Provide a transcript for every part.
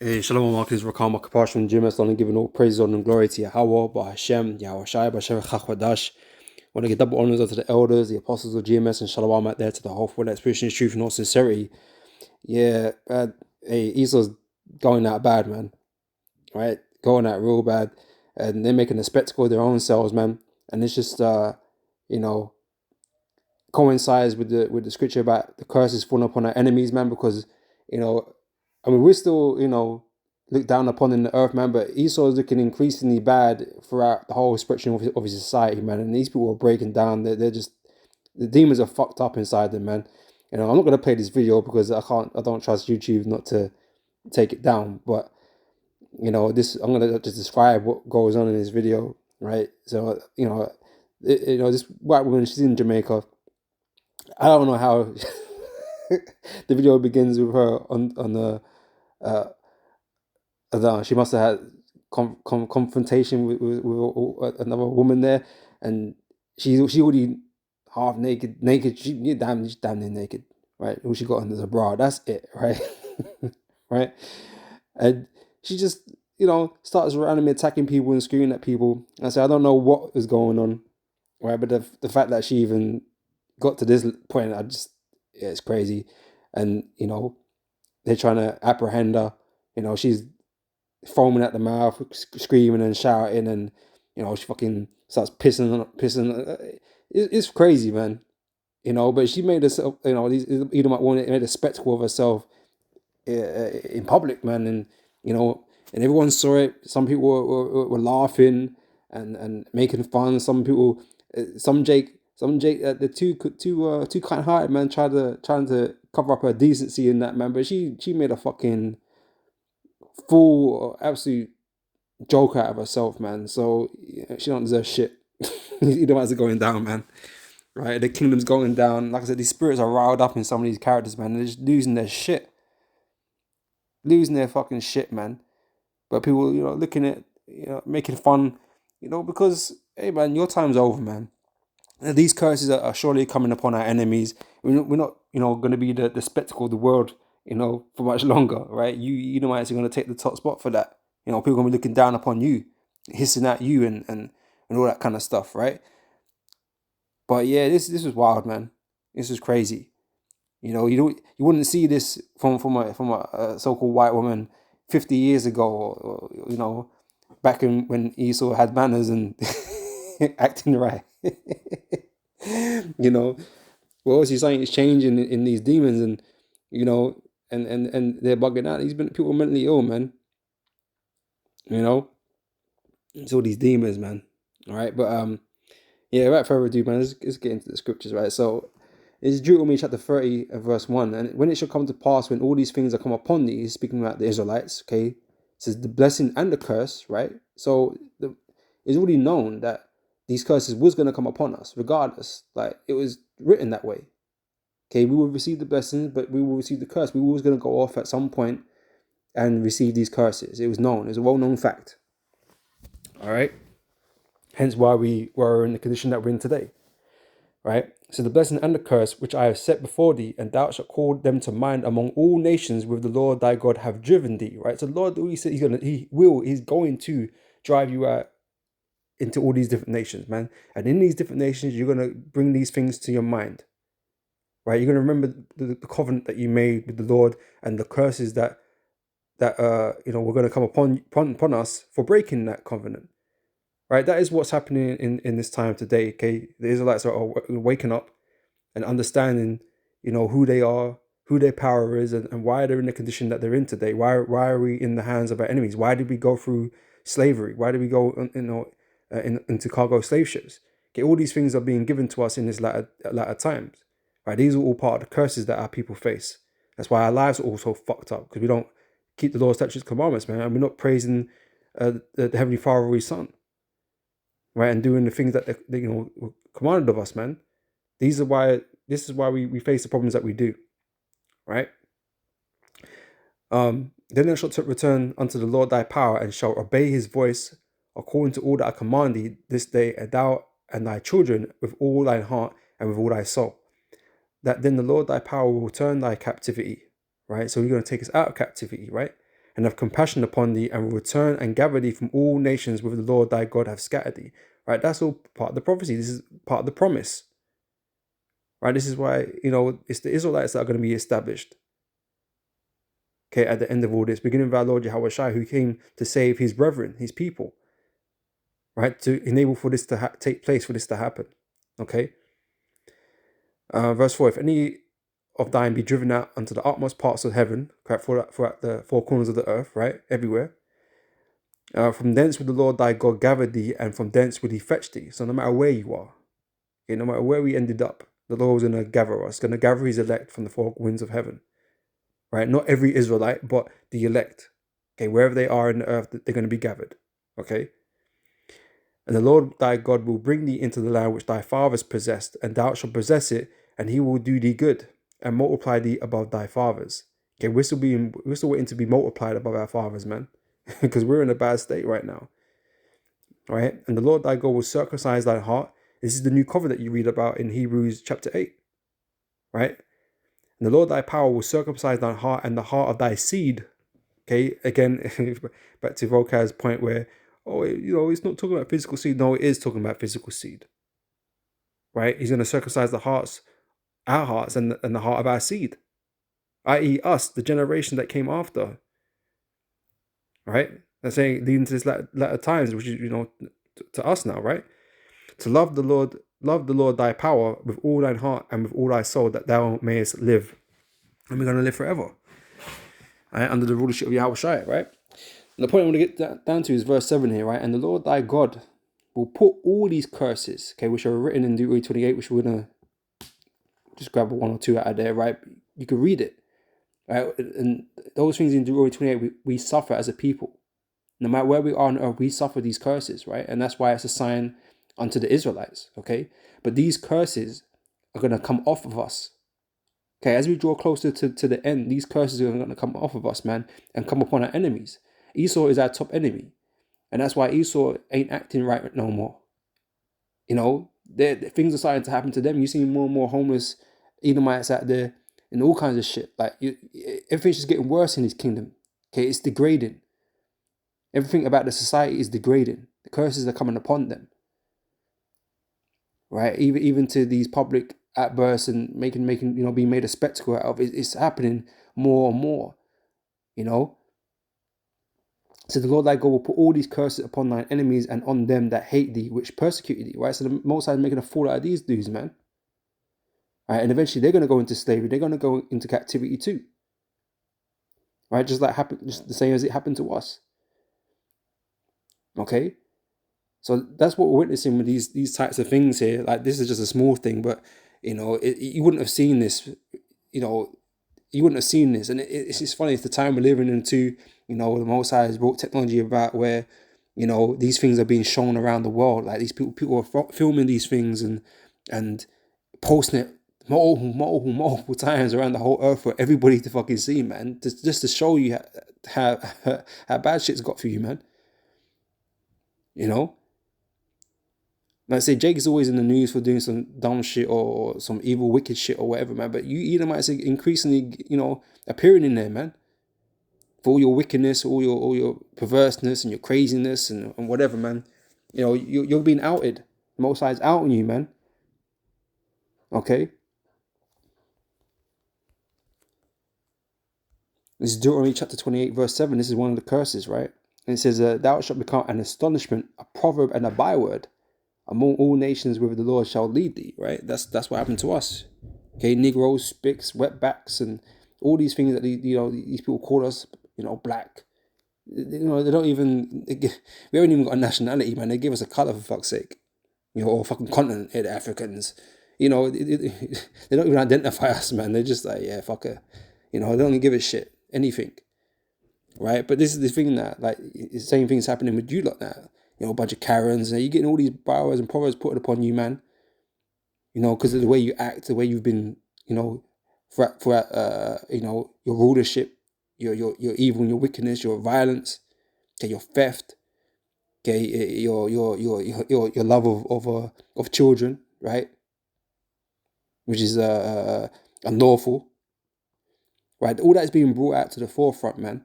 Hey, Shalom Marcus Rakam Kapash from Jim and giving all praise, honor, and glory to Yahweh, Bahashem, Yahweh Shai, Bashem Chachwadash. Want to give double honors unto the elders, the apostles of GMS, and Shalom out there to the whole for that spiritual truth and all sincerity. Yeah, bad. Hey, Esau's going out bad, man. Right? Going out real bad. And they're making a spectacle of their own selves, man. And it's just you know, coincides with the scripture about the curses falling upon our enemies, man, because you know, I mean we're still, looked down upon in the earth, man, but Esau is looking increasingly bad throughout the whole spectrum of his society, man. And these people are breaking down. They're just the demons are fucked up inside them, man. I'm not gonna play this video because I don't trust YouTube not to take it down. But this I'm gonna just describe what goes on in this video, right? So this white woman, she's in Jamaica. I don't know how the video begins with her on the uh, I don't know, she must have had confrontation with another woman there, and she already half naked. She's damn near naked, right? All she got under the bra. That's it, right? Right, and she just starts randomly attacking people and screaming at people. I say I don't know what is going on, right? But the fact that she even got to this point, yeah, it's crazy. And they're trying to apprehend her. She's foaming at the mouth, screaming and shouting, and she fucking starts pissing. It's crazy, man. But she made herself, these Edomite woman made a spectacle of herself in public, man, and and everyone saw it. Some people were laughing and making fun. Some people, some Jake, the two kind-hearted man trying to cover up her decency in that, man. But she made a fucking full absolute joke out of herself, man. So she don't deserve shit. You know as it going down, man. Right, the kingdom's going down. Like I said, these spirits are riled up in some of these characters, man. They're just losing their fucking shit, man. But people, looking at, making fun, because hey, man, your time's over, man. These curses are surely coming upon our enemies. We're not going to be the spectacle of the world, for much longer, right? You know, actually going to take the top spot for that. People going to be looking down upon you, hissing at you, and all that kind of stuff, right? But yeah, this is wild, man. This is crazy. You wouldn't see this from a so-called white woman 50 years ago, or back when Esau had manners and acting right. you know, well, obviously something is changing in these demons, and and they're bugging out. These people are mentally ill, man. You know, it's all these demons, man. All right, but yeah, without further ado, man, let's get into the scriptures, right? So it's Deuteronomy chapter 30, verse 1. And when it shall come to pass, when all these things are come upon thee, he's speaking about the Israelites, okay? It says the blessing and the curse, right? So it's already known that these curses was going to come upon us, regardless. Like, it was written that way. Okay, we will receive the blessings, but we will receive the curse. We were always going to go off at some point and receive these curses. It was known. It's a well-known fact. All right? Hence why we were in the condition that we're in today. Right? So the blessing and the curse which I have set before thee, and thou shalt call them to mind among all nations with the Lord thy God have driven thee. Right? So the Lord, he said he's going to drive you out into all these different nations, man. And in these different nations, you're going to bring these things to your mind. Right? You're going to remember the covenant that you made with the Lord, and the curses that were going to come upon us for breaking that covenant. Right, that is what's happening in this time today. Okay, the Israelites are waking up and understanding, who they are, who their power is, and why they're in the condition that they're in today. Why are we in the hands of our enemies? Why did we go through slavery? Why did we go into cargo slave ships? Okay, all these things are being given to us in this latter times. Right, these are all part of the curses that our people face. That's why our lives are also fucked up, because we don't keep the law, statutes, commandments, man, and we're not praising the Heavenly Father or His Son. Right, and doing the things that they were commanded of us, man. This is why we face the problems that we do, right? Then thou shalt return unto the Lord thy power, and shalt obey his voice according to all that I command thee this day, and thou and thy children with all thine heart and with all thy soul. That then the Lord thy power will return thy captivity, right? So he's going to take us out of captivity, right? and have compassion upon thee, and will return and gather thee from all nations with the Lord thy God have scattered thee. Right? That's all part of the prophecy. This is part of the promise. Right? This is why, it's the Israelites that are going to be established. Okay, at the end of all this, beginning with our Lord Yahweh Shai, who came to save his brethren, his people. Right? To enable for this to take place, for this to happen. Okay? Verse 4, if any of thine be driven out unto the utmost parts of heaven, throughout the four corners of the earth, right? Everywhere. From thence will the Lord thy God gather thee, and from thence will he fetch thee. So no matter where you are, okay, no matter where we ended up, the Lord was going to gather us, going to gather his elect from the four winds of heaven. Right? Not every Israelite, but the elect. Okay, wherever they are in the earth, they're going to be gathered. Okay? And the Lord thy God will bring thee into the land which thy fathers possessed, and thou shalt possess it, and he will do thee good, and multiply thee above thy fathers. Okay, we're still waiting to be multiplied above our fathers, man. Because we're in a bad state right now. Right? And the Lord thy God will circumcise thy heart. This is the new covenant that you read about in Hebrews chapter 8. Right? And the Lord thy power will circumcise thy heart and the heart of thy seed. Okay, again, back to Volkai's point where, it's not talking about physical seed. No, it is talking about physical seed. Right? He's going to circumcise our hearts and the heart of our seed, i.e. us, the generation that came after. Right? That's saying leading to this latter times, which is, to us now, right? To love the Lord thy power with all thine heart and with all thy soul, that thou mayest live. And we're going to live forever. Right? Under the rulership of Yahweh Shai, right? And the point I want to get down to is verse 7 here, right? And the Lord thy God will put all these curses, okay, which are written in Deuteronomy 28, which we're going to just grab one or two out of there, right? You can read it, right? And those things in Deuteronomy 28, we suffer as a people. No matter where we are on earth, we suffer these curses, right? And that's why it's a sign unto the Israelites, okay? But these curses are going to come off of us. Okay, as we draw closer to the end, these curses are going to come off of us, man, and come upon our enemies. Esau is our top enemy. And that's why Esau ain't acting right no more. Things are starting to happen to them. You see more and more homeless Edomites out there and all kinds of shit. Like, everything's just getting worse in his kingdom. Okay, it's degrading. Everything about the society is degrading. The curses are coming upon them. Right? Even to these public outbursts and making being made a spectacle out of. It's happening more and more. So the Lord thy God will put all these curses upon thine enemies and on them that hate thee, which persecuted thee. Right? So the Most High is making a fool out of these dudes, man. Right? And eventually they're going to go into slavery. They're going to go into captivity too. Right? Just the same as it happened to us. Okay? So that's what we're witnessing with these types of things here. Like, this is just a small thing, but you wouldn't have seen this. You wouldn't have seen this, and it's just funny. It's the time we're living into. The Most High has brought technology about where, these things are being shown around the world. Like, these people are filming these things and posting it multiple times around the whole earth for everybody to fucking see, man. Just to show you how bad shit's got for you, man. Like I say, Jake is always in the news for doing some dumb shit or some evil, wicked shit or whatever, man. But you Edomites are increasingly, appearing in there, man. For all your wickedness, all your perverseness and your craziness and whatever, man. You're being outed. The Most High is outing you, man. Okay? This is Deuteronomy chapter 28, verse 7. This is one of the curses, right? And it says, thou shalt become an astonishment, a proverb, and a byword. Among all nations whither the Lord shall lead thee, right? That's what happened to us. Okay, Negroes, spics, wetbacks, and all these things that these people call us, black. They don't even. We haven't even got a nationality, man. They give us a color for fuck's sake, or fucking continent. The Africans, they don't even identify us, man. They're just like, yeah, fuck it. They don't give a shit anything, right? But this is the thing that, like, the same thing's happening with you lot now. A bunch of Karens, and you're getting all these bowers and proverbs put upon you, man. Because of the way you act, the way you've been, throughout your rulership, your evil and your wickedness, your violence, okay, your theft, okay, your love of children, right? Which is unlawful, right? All that is being brought out to the forefront, man.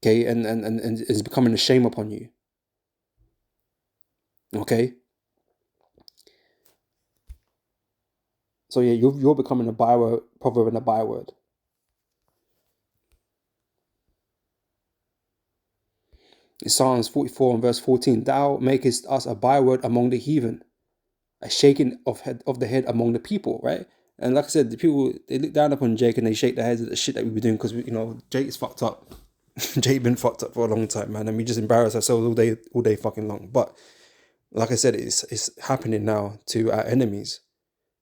Okay, and it's becoming a shame upon you. Okay, so yeah, you're becoming a byword, proverb and a byword. In Psalms 44 and verse 14, thou makest us a byword among the heathen, a shaking of the head among the people, right? And like I said, the people, they look down upon Jake and they shake their heads at the shit that we be doing because Jake is fucked up. Jake been fucked up for a long time, man, and we just embarrass ourselves all day fucking long. But like I said, it's happening now to our enemies.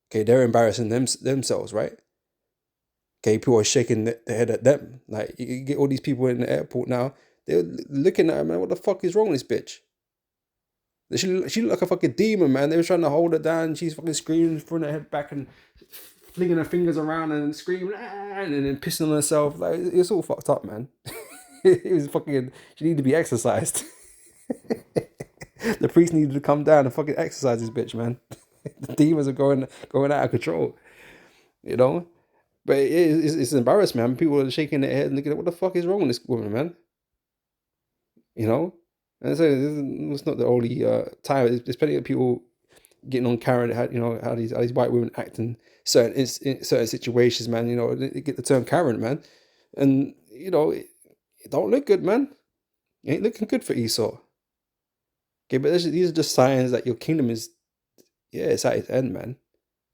Okay, they're embarrassing themselves, right? Okay, people are shaking their head at them. Like you get all these people in the airport now, they're looking at her, man. What the fuck is wrong with this bitch? She looked like a fucking demon, man. They were trying to hold her down. She's fucking screaming, throwing her head back and flinging her fingers around and screaming, and then pissing on herself. Like it's all fucked up, man. It was fucking. She needed to be exercised. The priest needed to come down and fucking exercise this bitch, man. The demons are going out of control, you know. But it's embarrassing, man. People are shaking their head and looking at what the fuck is wrong with this woman, man. You know. And so it's not the only time. There's plenty of people getting on Karen, how these white women act in certain situations, man. You know, they get the term Karen, man, and it don't look good, man. It ain't looking good for Esau. Okay, but these are just signs that your kingdom is, yeah, it's at its end, man.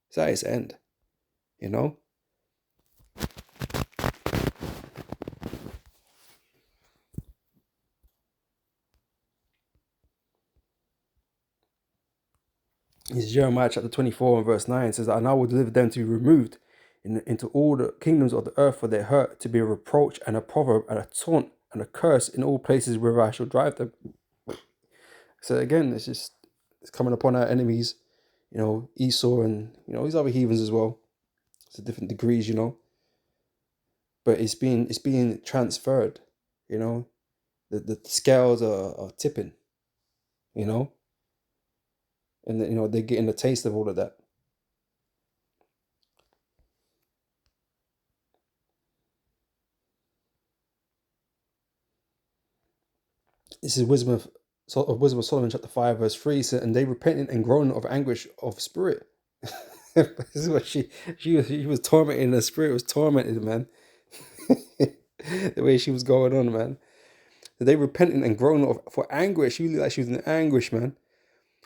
It's at its end. You know. It's Jeremiah chapter 24 and verse 9 says, and I will deliver them to be removed into all the kingdoms of the earth for their hurt, to be a reproach and a proverb and a taunt and a curse in all places where I shall drive them. So again, it's coming upon our enemies, Esau and these other heathens as well. It's a different degrees, but it's being transferred, the scales are tipping, you know, and they're getting a taste of all of that. This is wisdom of Solomon chapter 5 verse 3 said, and they repented and groaned of anguish of spirit. This is what she was tormenting. The spirit was tormented, man. The way she was going on, man. They repented and groaned for anguish. She looked like she was in anguish, man.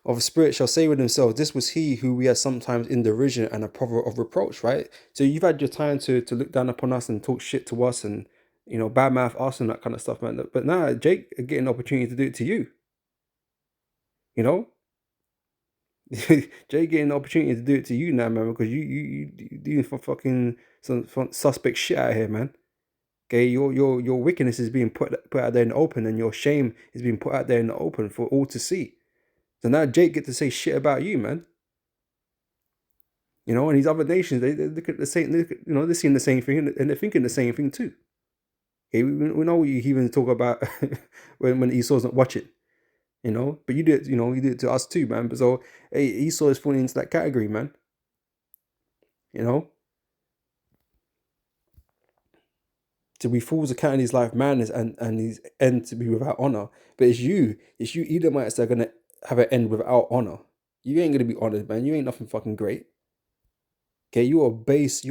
Of spirit shall say with themselves, this was he who we had sometimes in derision and a proverb of reproach, right? So you've had your time to look down upon us and talk shit to us and badmouth us and that kind of stuff, man. But now Jake getting an opportunity to do it to you. You know, Jake getting the opportunity to do it to you now, man, because you doing for fucking some suspect shit out here, man. Okay, your wickedness is being put out there in the open, and your shame is being put out there in the open for all to see. So now Jake get to say shit about you, man. And these other nations, they look at the same, they're seeing the same thing and they're thinking the same thing too. Okay, we know what you even talk about when Esau's not watching, but you do it, you do it to us too, man. But so, hey, Esau is falling into that category, man. You know, to be fools account his life madness and his end to be without honor. But it's you Edomites that are gonna have an end without honor. You ain't gonna be honored, man. You ain't nothing fucking great. Okay, you're a base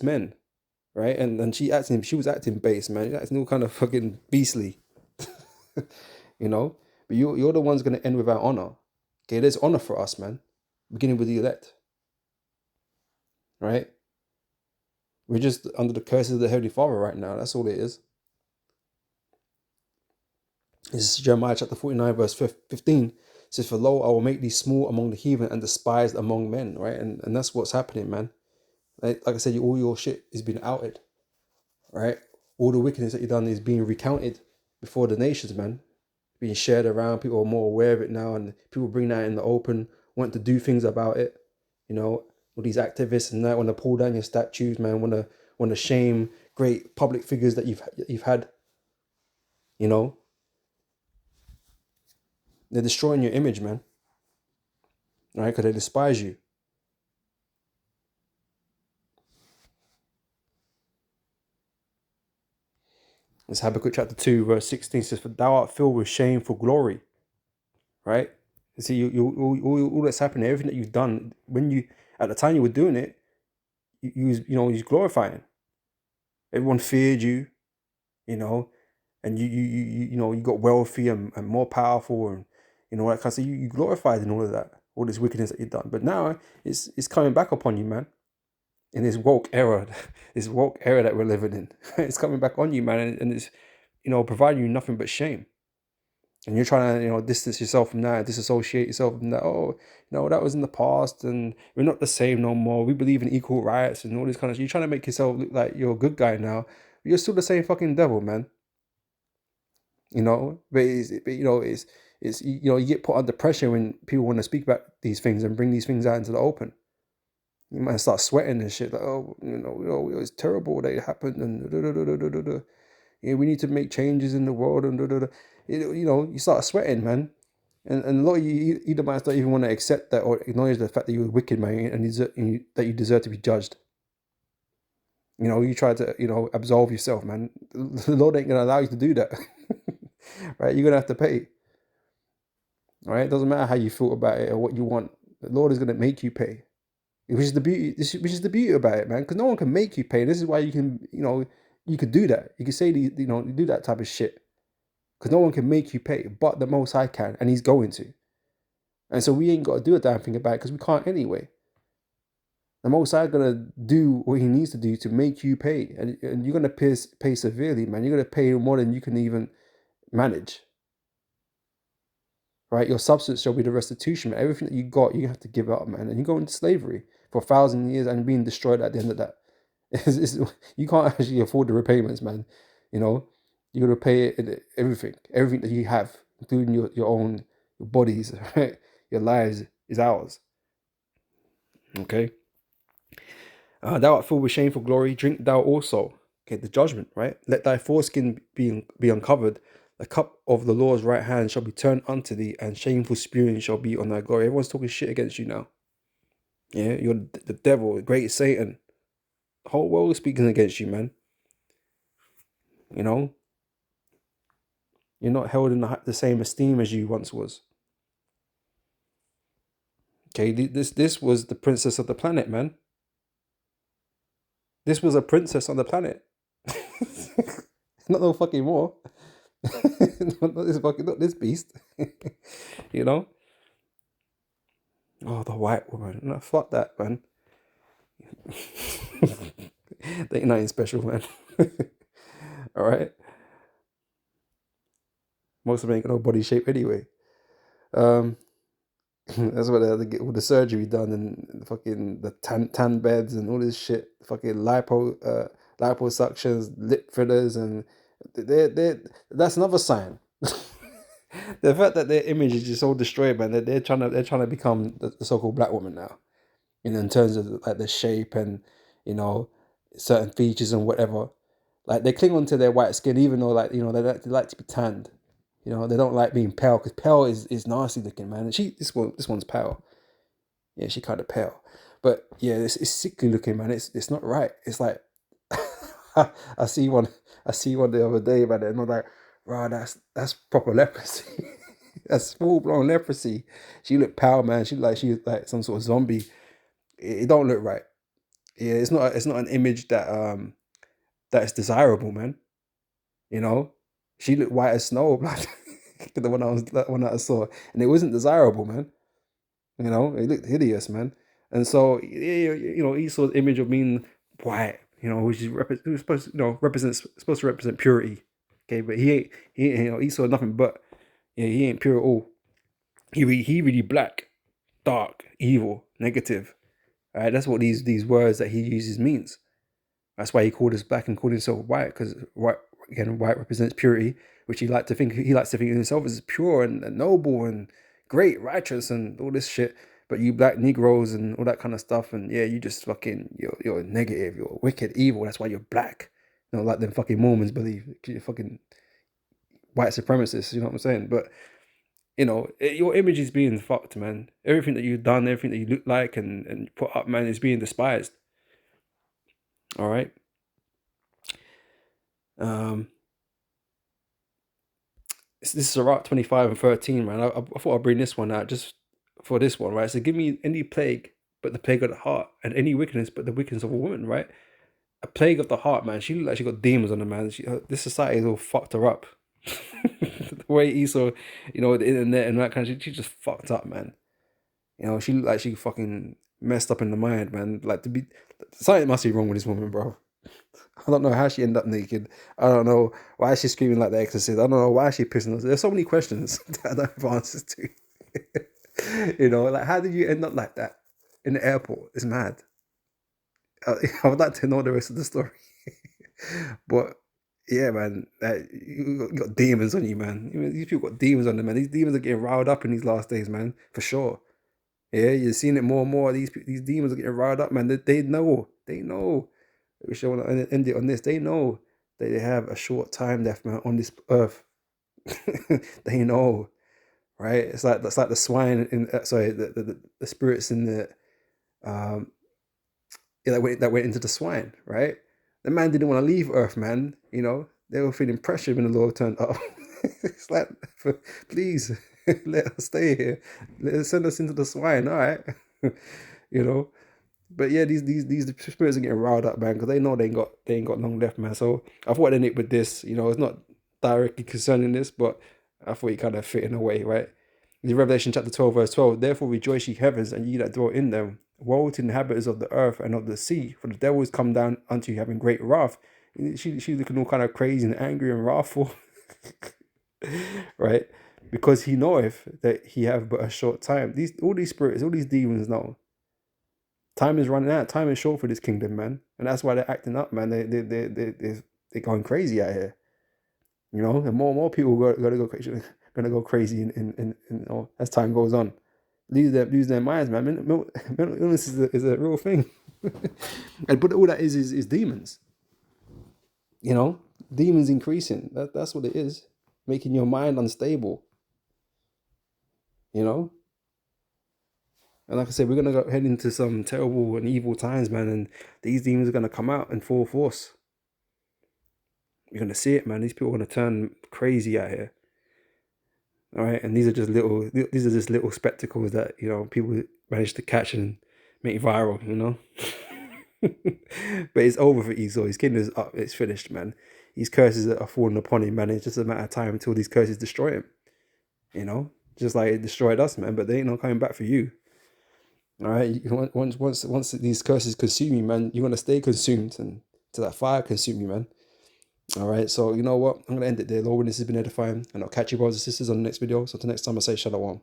man, right? And she was acting base, man. She's acting all kind of fucking beastly, you know. But you're the one's gonna end without honor. Okay, there's honor for us, man. Beginning with the elect, right? We're just under the curses of the Heavenly Father right now. That's all it is. This is Jeremiah chapter 49, verse 15. It says, for lo, I will make thee small among the heathen and despised among men, right? And that's what's happening, man. Like I said, all your shit is being outed, right? All the wickedness that you've done is being recounted before the nations, man. Being shared around. People are more aware of it now, and people bring that in the open, want to do things about it. All these activists and that want to pull down your statues, man. Want to shame great public figures that you've had. They're destroying your image, man. Right? Because they despise you. It's Habakkuk chapter 2, verse 16 says, "For thou art filled with shame for glory." Right? You see, all that's happening, everything that you've done, when you, at the time you were doing it, you was glorifying. Everyone feared you, you know, and you got wealthy and more powerful, and all that kind of stuff. You glorified in all of that, all this wickedness that you've done. But now it's coming back upon you, man. In this woke era, this woke era that we're living in, it's coming back on you, man, and it's providing you nothing but shame. And you're trying to distance yourself from that, disassociate yourself from that. Oh, that was in the past, and we're not the same no more. We believe in equal rights and all this kind of shit. You're trying to make yourself look like you're a good guy now, but you're still the same fucking devil, man. But you get put under pressure when people want to speak about these things and bring these things out into the open. You might start sweating and shit like, oh, it's terrible that it happened, and we need to make changes in the world, and you start sweating, man. And a lot of you Edomites don't even want to accept that or acknowledge the fact that you're wicked, man, and that you deserve to be judged. You try to absolve yourself, man. The Lord ain't gonna allow you to do that. Right? You're gonna have to pay. All right? It doesn't matter how you feel about it or what you want. The Lord is gonna make you pay. Which is the beauty. Which is the beauty about it, man. Because no one can make you pay. This is why you can, you could do that. You can say you do that type of shit. Because no one can make you pay, but the Most High can, and He's going to. And so we ain't got to do a damn thing about it because we can't anyway. The Most High gonna do what He needs to do to make you pay, and you're gonna pay severely, man. You're gonna pay more than you can even manage. Right? Your substance shall be the restitution, man. Everything that you got, you have to give up, man. And you go into slavery for 1,000 years and being destroyed at the end of that. You can't actually afford the repayments, man. You gotta pay everything that you have, including your own bodies, right? Your lives is ours. Okay. Thou art filled with shameful glory, drink thou also. Okay, the judgment, right? Let thy foreskin be uncovered. The cup of the Lord's right hand shall be turned unto thee, and shameful spewing shall be on thy glory. Everyone's talking shit against you now. Yeah, you're the devil, the great Satan. The whole world is speaking against you, man. You're not held in the same esteem as you once was. Okay, this was the princess of the planet, man. This was a princess on the planet. Not no fucking more. not this beast. Oh, the white woman. No, fuck that, man. They ain't nothing special, man. All right. Most of them ain't got no body shape anyway. That's why they had to get all the surgery done and fucking the tan beds and all this shit. Fucking liposuctions, lip fillers, and that's another sign. The fact that their image is just all destroyed, man. They're trying to become the so-called black woman now. In terms of like the shape and certain features and whatever. Like they cling on to their white skin, even though they like to be tanned. They don't like being pale because pale is nasty looking, man. And this one's pale. Yeah, she kind of pale, but yeah, it's sickly looking, man. It's not right. It's like I see one the other day, man, and I'm like, wow, that's proper leprosy. That's full blown leprosy. She looked pale, man. She was like some sort of zombie. It don't look right. Yeah, it's not an image that is desirable, man. She looked white as snow, like the one I saw, and it wasn't desirable, man. It looked hideous, man. And so Esau's image of being white, which is supposed supposed to represent purity. Okay, but he ain't Esau nothing but he ain't pure at all. He really black, dark, evil, negative. All right, that's what these words that he uses means. That's why he called us black and called himself white, because white represents purity, which he likes to think of himself as pure and noble and great, righteous, and all this shit. But you black Negroes and all that kind of stuff, and yeah, you just fucking you're negative, you're wicked, evil. That's why you're black. Like them fucking Mormons believe. You're fucking white supremacists. You know what I'm saying? But your image is being fucked, man. Everything that you've done, everything that you look like and put up, man, is being despised. All right. this is Sirach 25 and 13, man. I thought I'd bring this one out just for this one, right? So give me any plague but the plague of the heart, and any wickedness but the wickedness of a woman, right? A plague of the heart, man. She looked like she got demons on her, man. This society has all fucked her up. The way Esau, the internet and that kind of shit, she just fucked up, man. She looked like she fucking messed up in the mind, man. Like, something must be wrong with this woman, bro. I don't know how she ended up naked. I don't know why she's screaming like the exorcist. I don't know why she's pissing us. There's so many questions that I don't have answers to. Like, how did you end up like that in the airport? It's mad. I would like to know the rest of the story. But yeah, man, you got demons on you, man. These people got demons on them, man. These demons are getting riled up in these last days, man, for sure. Yeah, you're seeing it more and more. These demons are getting riled up, man. They know. They know. We should want to end it on this. They know that they have a short time left, man, on this earth. They know, right? It's like the swine in the spirits in the that went into the swine, right? The man didn't want to leave Earth, man. They were feeling pressure when the Lord turned up. It's like, please let us stay here. Send us into the swine, all right? you know. But yeah, these spirits are getting riled up, man, because they know they ain't got long left, man. So I thought I'd end it with this. It's not directly concerning this, but I thought it kind of fit in a way, right? In Revelation chapter 12, verse 12, therefore rejoice ye heavens, and ye that dwell in them. Woe to the inhabitants of the earth and of the sea, for the devil is come down unto you having great wrath. She's looking all kind of crazy and angry and wrathful, right? Because he knoweth that he have but a short time. All these spirits, all these demons know. Time is running out. Time is short for this kingdom, man, and that's why they're acting up, man. They're going crazy out here, and more people gonna go crazy as time goes on. Lose their minds, man. Mental illness is a real thing. But all that is demons. Demons increasing. That's what it is, making your mind unstable. And like I said, we're gonna go head into some terrible and evil times, man. And these demons are gonna come out in full force. You're gonna see it, man. These people are gonna turn crazy out here. All right, and these are just little spectacles that people manage to catch and make viral. But it's over for Esau. His kingdom is up. It's finished, man. These curses are falling upon him, man. It's just a matter of time until these curses destroy him. Just like it destroyed us, man. But they ain't no coming back for you. All right. Once these curses consume you, man, you're gonna stay consumed and till that fire consume you, man. All right. So you know what? I'm gonna end it there, Lord. This has been edifying, and I'll catch you, brothers and sisters, on the next video. So till next time, I say shalom.